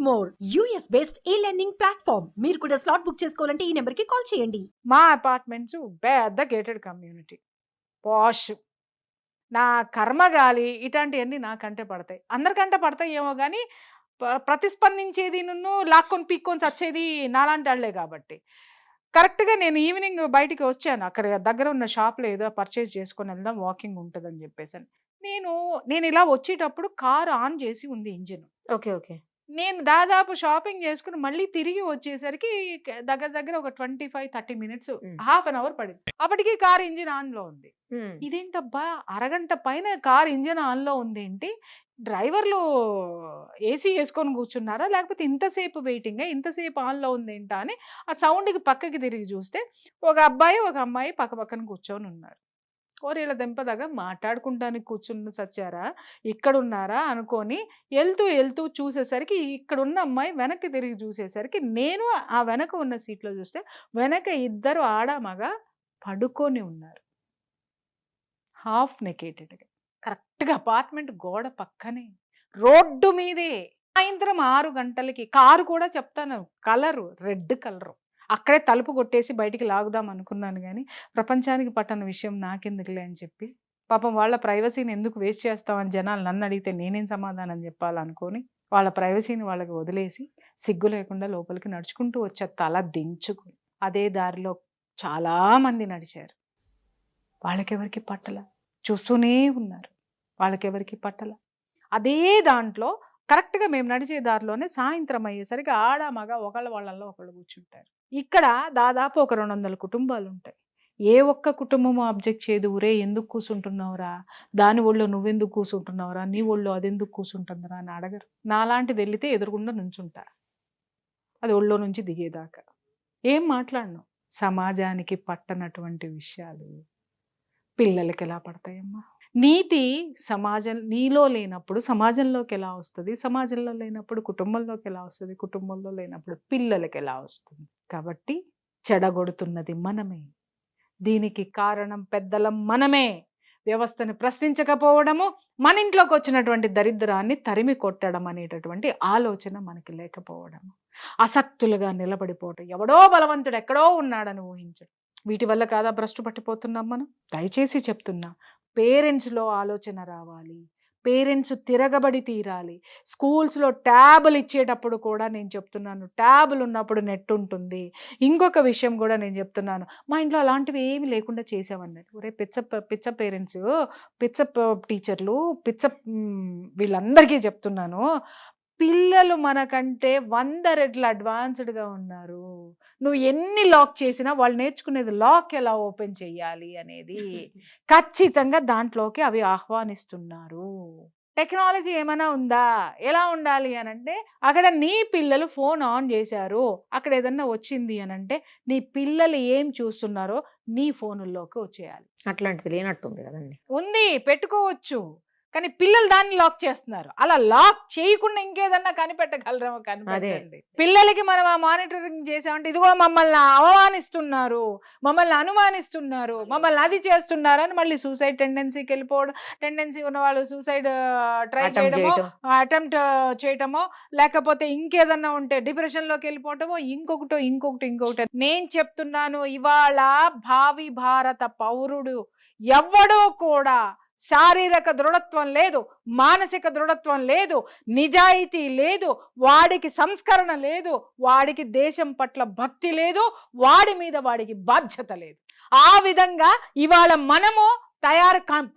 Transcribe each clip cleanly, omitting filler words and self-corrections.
More US based ఈ learning platform. మీరు కూడా స్లాట్ బుక్ చేసుకోవాలంటే ఈ నెంబర్ కి కాల్ చేయండి. మా అపార్ట్మెంట్స్ పెద్ద గేటెడ్ కమ్యూనిటీ, పాష్. నా కర్మగాలి ఇట్లాంటివన్నీ నాకంటే పడతాయి, అందరికంటే పడతాయి ఏమో కానీ ప్రతిస్పందించేది నన్ను లాక్కొని పీక్కొని చచ్చేది నాలాంటి వాళ్ళే. కాబట్టి కరెక్ట్గా నేను ఈవినింగ్ బయటికి వచ్చాను, అక్కడ దగ్గర ఉన్న షాప్లో ఏదో పర్చేజ్ చేసుకొని వెళ్దాం, వాకింగ్ ఉంటుందని చెప్పేసి. నేను ఇలా వచ్చేటప్పుడు కారు ఆన్ చేసి ఉంది ఇంజిన్. ఓకే. ఓకే. నేను దాదాపు షాపింగ్ చేసుకుని మళ్ళీ తిరిగి వచ్చేసరికి దగ్గర దగ్గర ఒక 25-30 మినిట్స్, హాఫ్ అన్ అవర్ పడింది. అప్పటికి కార్ ఇంజిన్ ఆన్ లో ఉంది. ఇదేంటబ్బా, అరగంట పైన కార్ ఇంజిన్ ఆన్ లో ఉంది ఏంటి, డ్రైవర్లు ఏసీ వేసుకొని కూర్చున్నారా లేకపోతే ఇంతసేపు వెయిటింగ్, ఇంతసేపు ఆన్ లో ఉంది ఏంటా అని ఆ సౌండ్కి పక్కకి తిరిగి చూస్తే ఒక అబ్బాయి ఒక అమ్మాయి పక్క పక్కన కూర్చొని ఉన్నారు. ఓరేళ్ళ దెంపదగా మాట్లాడుకుంటానికి కూర్చుని సచ్చారా, ఇక్కడున్నారా అనుకొని వెళ్తూ చూసేసరికి ఇక్కడున్న అమ్మాయి వెనక్కి తిరిగి చూసేసరికి నేను ఆ వెనక ఉన్న సీట్లో చూస్తే వెనక ఇద్దరు ఆడ మగ పడుకొని ఉన్నారు, హాఫ్ నెకేటెడ్గా. కరెక్ట్గా అపార్ట్మెంట్ గోడ పక్కనే, రోడ్డు మీదే. సాయంత్రం 6 గంటలకి కారు కూడా చెప్తాను, కలరు రెడ్ కలరు. అక్కడే తలుపు కొట్టేసి బయటికి లాగుదాం అనుకున్నాను కానీ ప్రపంచానికి పట్టని విషయం నాకెందుకులే అని చెప్పి, పాపం వాళ్ళ ప్రైవసీని ఎందుకు వేస్ట్ చేస్తామని జనాలు నన్ను అడిగితే నేనేం సమాధానం చెప్పాలనుకొని వాళ్ళ ప్రైవసీని వాళ్ళకి వదిలేసి సిగ్గు లేకుండా లోపలికి నడుచుకుంటూ వచ్చే, తల దించుకుని. అదే దారిలో చాలామంది నడిచారు, వాళ్ళకెవరికి పట్టల, చూస్తూనే ఉన్నారు, వాళ్ళకెవరికి పట్టల. అదే దాంట్లో కరెక్ట్గా మేము నడిచే దారిలోనే సాయంత్రం అయ్యేసరికి ఆడ మగ ఒకళ్ళ వాళ్ళల్లో ఒకళ్ళు కూర్చుంటారు. ఇక్కడ దాదాపు ఒక 200 కుటుంబాలు ఉంటాయి. ఏ ఒక్క కుటుంబము అబ్జెక్ట్ చేయదు, ఊరే ఎందుకు కూర్చుంటున్నావురా, దాని ఒళ్ళో నువ్వెందుకు కూర్చుంటున్నావురా, నీ ఒళ్ళో అదెందుకు కూర్చుంటుందిరా అని అడగరు. నాలాంటిది వెళితే ఎదురుగుండా నుంచుంటా, అది ఒళ్ళో నుంచి దిగేదాకా ఏం మాట్లాడను. సమాజానికి పట్టనటువంటి విషయాలు పిల్లలకి ఎలా పడతాయమ్మా? నీతి సమాజం నీలో లేనప్పుడు సమాజంలోకి ఎలా వస్తుంది, సమాజంలో లేనప్పుడు కుటుంబంలోకి ఎలా వస్తుంది, కుటుంబంలో లేనప్పుడు పిల్లలకి ఎలా వస్తుంది? కాబట్టి చెడగొడుతున్నది మనమే, దీనికి కారణం పెద్దలం మనమే. వ్యవస్థను ప్రశ్నించకపోవడము, మన ఇంట్లోకి వచ్చినటువంటి దరిద్రాన్ని తరిమి కొట్టడం అనేటటువంటి ఆలోచన మనకి లేకపోవడము, అసక్తులుగా నిలబడిపోవటం, ఎవడో బలవంతుడు ఎక్కడో ఉన్నాడని ఊహించడం, వీటి వల్ల కాదా భ్రష్టు పట్టిపోతున్నాం మనం? దయచేసి చెప్తున్నా, పేరెంట్స్లో ఆలోచన రావాలి, పేరెంట్స్ తిరగబడి తీరాలి. స్కూల్స్లో ట్యాబులు ఇచ్చేటప్పుడు కూడా నేను చెప్తున్నాను, ట్యాబులు ఉన్నప్పుడు నెట్ ఉంటుంది. ఇంకొక విషయం కూడా నేను చెప్తున్నాను, మా ఇంట్లో అలాంటివి ఏమి లేకుండా చేసామన్నట్టు. ఒరే పిచ్చ పేరెంట్స్, పిచ్చ టీచర్లు, వీళ్ళందరికీ చెప్తున్నాను, పిల్లలు మనకంటే 100 రెట్లు అడ్వాన్స్డ్గా ఉన్నారు. నువ్వు ఎన్ని లాక్ చేసినా వాళ్ళు నేర్చుకునేది లాక్ ఎలా ఓపెన్ చెయ్యాలి అనేది ఖచ్చితంగా దాంట్లోకి అవి ఆహ్వానిస్తున్నారు. టెక్నాలజీ ఏమైనా ఉందా, ఎలా ఉండాలి అని అంటే, అక్కడ నీ పిల్లలు ఫోన్ ఆన్ చేశారు, అక్కడ ఏదన్నా వచ్చింది అని అంటే నీ పిల్లలు ఏం చూస్తున్నారో నీ ఫోనుల్లోకి వచ్చేయాలి. అట్లాంటిది లేనట్టుంది కదండి. ఉంది, పెట్టుకోవచ్చు, కానీ పిల్లలు దాన్ని లాక్ చేస్తున్నారు. అలా లాక్ చేయకుండా ఇంకేదన్నా కనిపెట్టగలరేమో కనిపెట్టండి. పిల్లలకి మనం ఆ మానిటరింగ్ చేసామంటే ఇదిగో మమ్మల్ని అవమానిస్తున్నారు, మమ్మల్ని అనుమానిస్తున్నారు, మమ్మల్ని అది చేస్తున్నారు అని మళ్ళీ సూసైడ్ టెండెన్సీకి వెళ్ళిపోవడం, టెండెన్సీ ఉన్న వాళ్ళు సూసైడ్ ట్రై చేయడమో, అటెంప్ట్ చేయటమో, లేకపోతే ఇంకేదన్నా ఉంటే డిప్రెషన్లోకి వెళ్ళిపోవటమో, ఇంకొకటి. నేను చెప్తున్నాను, ఇవాళ భావి భారత పౌరుడు ఎవ్వడో కూడా శారీరక దృఢత్వం లేదు, మానసిక దృఢత్వం లేదు, నిజాయితీ లేదు, వాడికి సంస్కరణ లేదు, వాడికి దేశం పట్ల భక్తి లేదు, వాడి మీద వాడికి బాధ్యత లేదు. ఆ విధంగా ఇవాళ మనము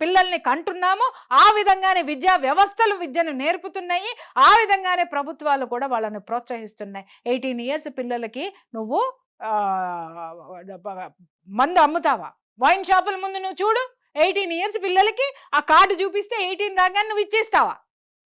పిల్లల్ని కంటున్నాము, ఆ విధంగానే విద్యా వ్యవస్థలు విద్యను నేర్పుతున్నాయి, ఆ విధంగానే ప్రభుత్వాలు కూడా వాళ్ళని ప్రోత్సహిస్తున్నాయి. 18 ఇయర్స్ పిల్లలకి నువ్వు మందు అమ్ముతావా? వైన్ షాపుల ముందు నువ్వు చూడు, 18 ఇయర్స్ పిల్లలకి ఆ కార్డు చూపిస్తే 18 రాగానే నువ్వు ఇచ్చేస్తావా?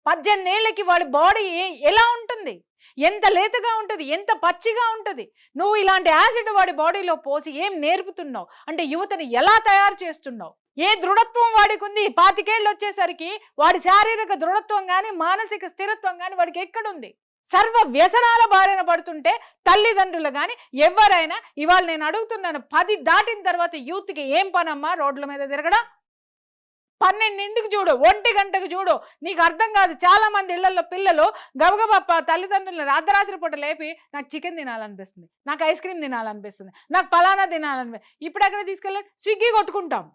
18 ఏళ్ళకి వాడి బాడీ ఎలా ఉంటుంది, ఎంత లేతగా ఉంటుంది, ఎంత పచ్చిగా ఉంటుంది. నువ్వు ఇలాంటి యాసిడ్ వాడి బాడీలో పోసి ఏం నేర్పుతున్నావు అంటే, యువతని ఎలా తయారు చేస్తున్నావు? ఏ దృఢత్వం వాడికి ఉంది? 25 ఏళ్ళు వచ్చేసరికి వాడి శారీరక దృఢత్వం కానీ మానసిక స్థిరత్వం కానీ వాడికి ఎక్కడుంది? సర్వ వ్యసనాల బారిన పడుతుంటే తల్లిదండ్రులు కానీ ఎవరైనా, ఇవాళ నేను అడుగుతున్నాను, 10 దాటిన తర్వాత యూత్కి ఏం పనమ్మా రోడ్ల మీద తిరగడం? 12ంటికి చూడు, 1 గంటకు చూడు, నీకు అర్థం కాదు. చాలా మంది ఇళ్లలో పిల్లలు గబగబా తల్లిదండ్రులను అర్ధరాత్రి పూట లేపి నాకు చికెన్ తినాలనిపిస్తుంది, నాకు ఐస్ క్రీమ్ తినాలనిపిస్తుంది, నాకు పలానా తినాలనిపిస్తుంది. ఇప్పుడు ఎక్కడ తీసుకెళ్ళాలి? స్విగ్గీ కొట్టుకుంటాం.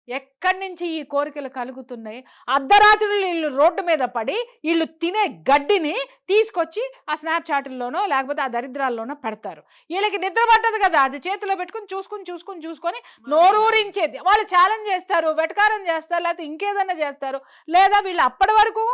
ఎక్కడి నుంచి ఈ కోరికలు కలుగుతున్నాయి? అర్ధరాత్రులు వీళ్ళు రోడ్డు మీద పడి వీళ్ళు తినే గడ్డిని తీసుకొచ్చి ఆ స్నాప్చాట్ల్లోనో లేకపోతే ఆ దరిద్రాల్లోనో పెడతారు. వీళ్ళకి నిద్ర పట్టదు కదా, అది చేతిలో పెట్టుకుని చూసుకొని నోరూరించేది. వాళ్ళు ఛాలెంజ్ చేస్తారు, వెటకారం చేస్తారు, లేకపోతే ఇంకేదన్నా చేస్తారు. లేదా వీళ్ళు అప్పటి వరకు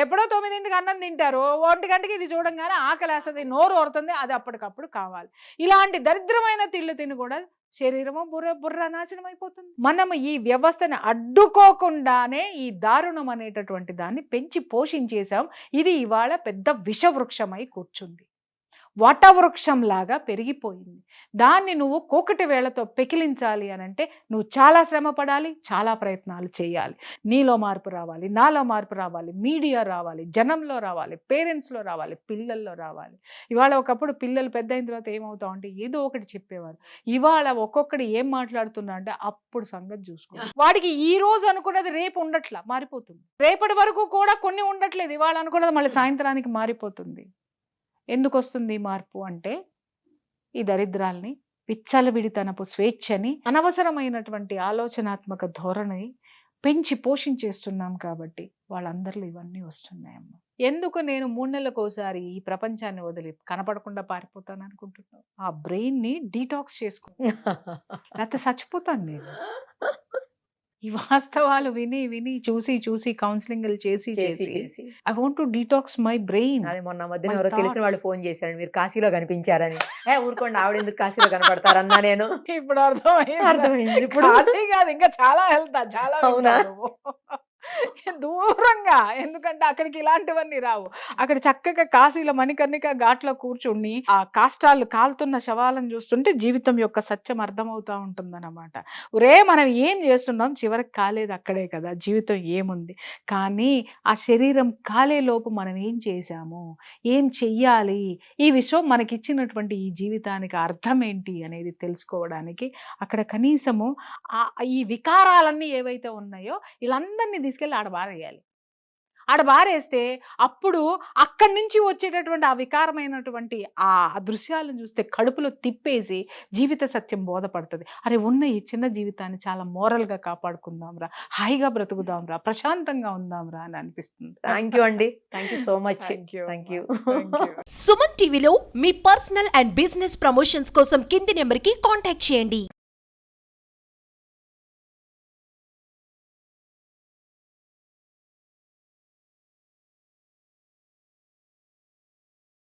ఎప్పుడో 9ంటికి అన్నం తింటారు, 1 గంటకి ఇది చూడంగానే ఆకలేస్తుంది, నోరు ఊరుతుంది, అది అప్పటికప్పుడు కావాలి. ఇలాంటి దరిద్రమైన తిళ్ళు తిని కూడా శరీరము బుర్ర నాశనం అయిపోతుంది. మనము ఈ వ్యవస్థను అడ్డుకోకుండానే ఈ దారుణం అనేటటువంటి దాన్ని పెంచి పోషించేశాం. ఇది ఇవాళ పెద్ద విషవృక్షమై కూర్చుంది, వటవృక్షంలాగా పెరిగిపోయింది. దాన్ని నువ్వు కూకటి వేళతో పెకిలించాలి అనంటే నువ్వు చాలా శ్రమ పడాలి, చాలా ప్రయత్నాలు చేయాలి. నీలో మార్పు రావాలి, నాలో మార్పు రావాలి, మీడియా రావాలి, జనంలో రావాలి, పేరెంట్స్లో రావాలి, పిల్లల్లో రావాలి. ఇవాళ ఒకప్పుడు పిల్లలు పెద్ద అయిన తర్వాత ఏమవుతావు అంటే ఏదో ఒకటి చెప్పేవారు. ఇవాళ ఒక్కొక్కడు ఏం మాట్లాడుతున్నా అంటే అప్పుడు సంగతి చూసుకో. వాడికి ఈ రోజు అనుకున్నది రేపు ఉండట్లా, మారిపోతుంది. రేపటి వరకు కూడా కొన్ని ఉండట్లేదు, ఇవాళ అనుకున్నది మళ్ళీ సాయంత్రానికి మారిపోతుంది. ఎందుకు వస్తుంది మార్పు అంటే ఈ దరిద్రాల్ని, విచ్చలవిడితనపు స్వేచ్ఛని, అనవసరమైనటువంటి ఆలోచనాత్మక ధోరణి పెంచి పోషించేస్తున్నాం కాబట్టి వాళ్ళందరిలో ఇవన్నీ వస్తున్నాయమ్మా. ఎందుకు నేను 3 నెలలకోసారి ఈ ప్రపంచాన్ని వదిలి కనపడకుండా పారిపోతాను అనుకుంటున్నాను? ఆ బ్రెయిన్ని డీటాక్స్ చేసుకో, లేకపోతే చచ్చిపోతాను నేను. ఈ వాస్తవాలు విని చూసి కౌన్సిలింగ్ చేసి I want to detox my brain. అది మొన్న మధ్యన ఎవరో తెలిసిన వాళ్ళు ఫోన్ చేశారు, మీరు కాశీలో కనిపించారని. ఊరుకోండి, ఆవిడ ఎందుకు కాశీలో కనపడతారన్నా నేను. ఇప్పుడు అర్థమైంది. ఇప్పుడు కాశీ కాదు, ఇంకా చాలా వెళ్తా, చాలా. అవునా? దూరంగా, ఎందుకంటే అక్కడికి ఇలాంటివన్నీ రావు. అక్కడ చక్కగా కాశీలో మణికర్ణిక ఘాట్లో కూర్చుని ఆ కాష్టాలు కాలుతున్న శవాలను చూస్తుంటే జీవితం యొక్క సత్యం అర్థమవుతా ఉంటుందన్నమాట. ఒరే మనం ఏం చేస్తున్నాం, చివరికి కాలేదు అక్కడే కదా, జీవితం ఏముంది. కానీ ఆ శరీరం కాలే లోపు మనం ఏం చేశాము, ఏం చెయ్యాలి, ఈ విశ్వం మనకిచ్చినటువంటి ఈ జీవితానికి అర్థం ఏంటి అనేది తెలుసుకోవడానికి అక్కడ కనీసము ఈ వికారాలన్నీ ఏవైతే ఉన్నాయో వీళ్ళందరినీ తీసుకెళ్ళి ఆడబారేస్తే అప్పుడు అక్కడి నుంచి వచ్చేటటువంటి ఆ వికారమైనటువంటి ఆ దృశ్యాలను చూస్తే కడుపులో తిప్పేసి జీవిత సత్యం బోధపడుతుంది. అరే ఉన్న ఈ చిన్న జీవితాన్ని చాలా మోరల్గా కాపాడుకుందాంరా, హాయిగా బ్రతుకుదాంరా, ప్రశాంతంగా ఉందాంరా అని అనిపిస్తుంది. థ్యాంక్ యూ అండి, thank you so much. Thank you. Suman టీవీలో మీ పర్సనల్ అండ్ బిజినెస్ ప్రమోషన్స్ కోసం కింది నెంబర్కి కాంటాక్ట్ చేయండి.